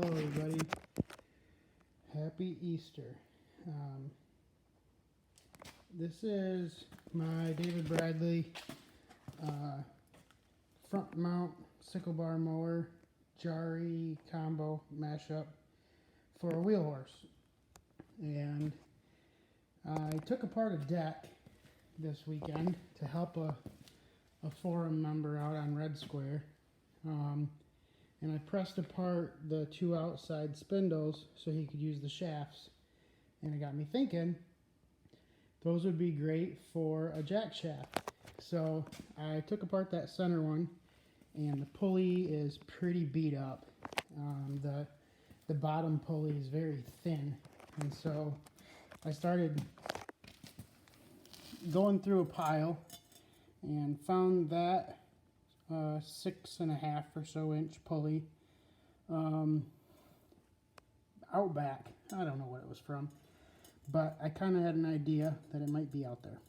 Hello everybody, happy Easter. This is my David Bradley front mount sickle bar mower Jari combo mashup for a wheel horse. And I took apart a deck this weekend to help a forum member out on Red Square. And I pressed apart the two outside spindles so he could use the shafts. And it got me thinking, those would be great for a jack shaft. So I took apart that center one, and the pulley is pretty beat up. The bottom pulley is very thin. And so I started going through a pile and found that 6.5 or so inch pulley out back. I don't know what it was from, but I kind of had an idea that it might be out there.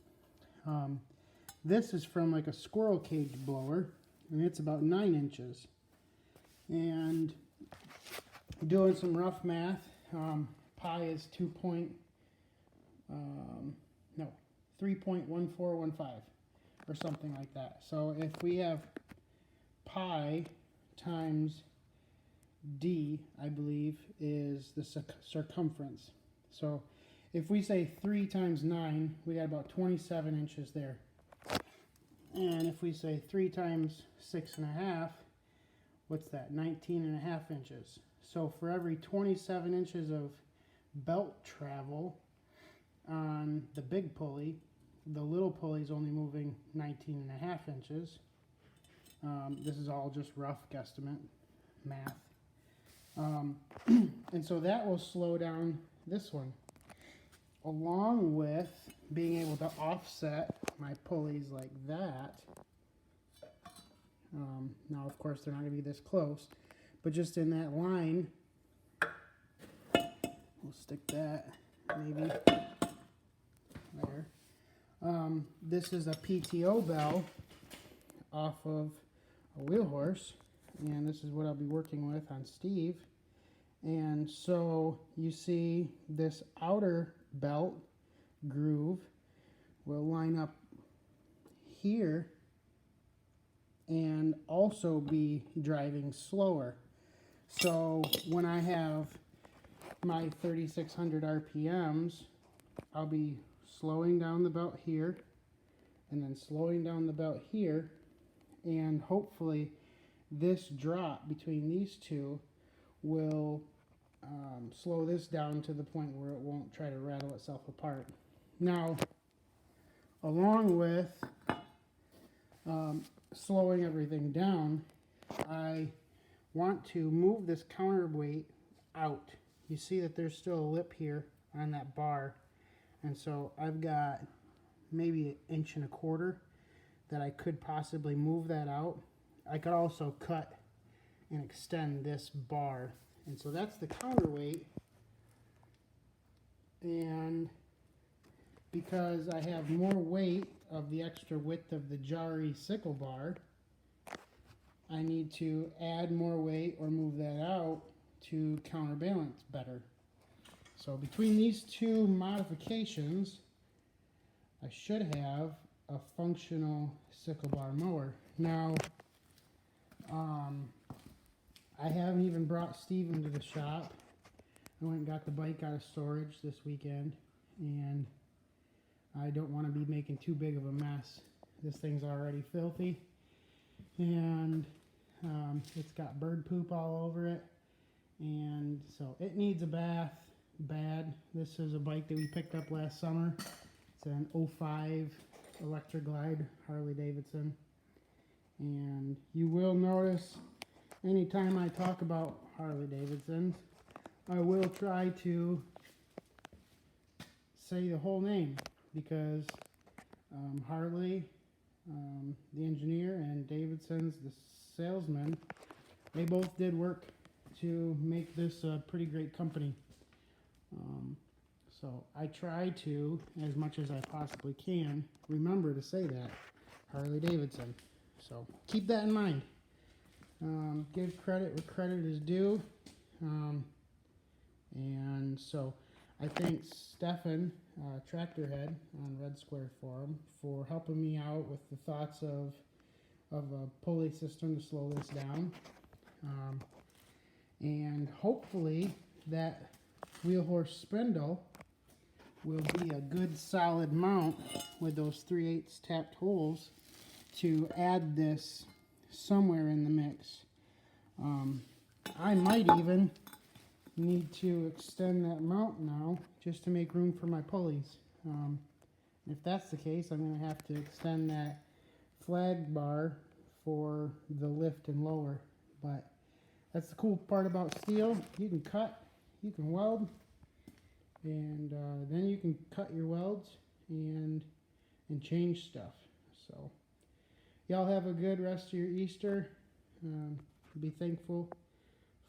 This is from like a squirrel cage blower, and it's about 9 inches. And doing some rough math, pi is 3.1415 or something like that. So if we have pi times d, I believe, is the circumference. So if we say 3 times 9, we got about 27 inches there. And if we say 3 times 6.5, what's that? 19.5 inches. So for every 27 inches of belt travel on the big pulley, the little pulley is only moving 19.5 inches. This is all just rough guesstimate math. And so that will slow down this one, along with being able to offset my pulleys like that. Now, of course, they're not going to be this close, but just in that line, we'll stick that maybe there. This is a PTO bell off of a wheel horse, and this is what I'll be working with on Steve. And so you see this outer belt groove will line up here and also be driving slower. So when I have my 3600 RPMs, I'll be slowing down the belt here and then slowing down the belt here, and hopefully this drop between these two will slow this down to the point where it won't try to rattle itself apart. Now, along with slowing everything down, I want to move this counterweight out. You see that there's still a lip here on that bar, and so I've got maybe 1.25 inches that I could possibly move that out. I could also cut and extend this bar, and so that's the counterweight. And because I have more weight of the extra width of the Jari sickle bar, I need to add more weight or move that out to counterbalance better. So between these two modifications, I should have a functional sickle bar mower. Now, I haven't even brought Steve into the shop. I went and got the bike out of storage this weekend, and I don't want to be making too big of a mess. This thing's already filthy, and it's got bird poop all over it, and so it needs a bath bad. This is a bike that we picked up last summer. It's an 05 Electra Glide Harley Davidson, and you will notice anytime I talk about Harley Davidsons, I will try to say the whole name, because Harley, the engineer, and Davidson's, the salesman, they both did work to make this a pretty great company. So I try to, as much as I possibly can, remember to say that, Harley Davidson. So keep that in mind. Give credit where credit is due. And so I thank Stefan, Tractor Head on Red Square Forum, for helping me out with the thoughts of a pulley system to slow this down. And hopefully that wheel horse spindle will be a good solid mount with those 3/8 tapped holes to add this somewhere in the mix. I might even need to extend that mount now just to make room for my pulleys. If that's the case, I'm going to have to extend that flag bar for the lift and lower. But that's the cool part about steel. You can cut, you can weld, and then you can cut your welds and change stuff. So y'all have a good rest of your Easter. Be thankful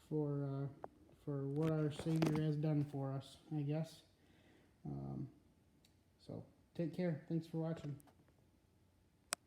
for what our Savior has done for us, I guess. So take care. Thanks for watching.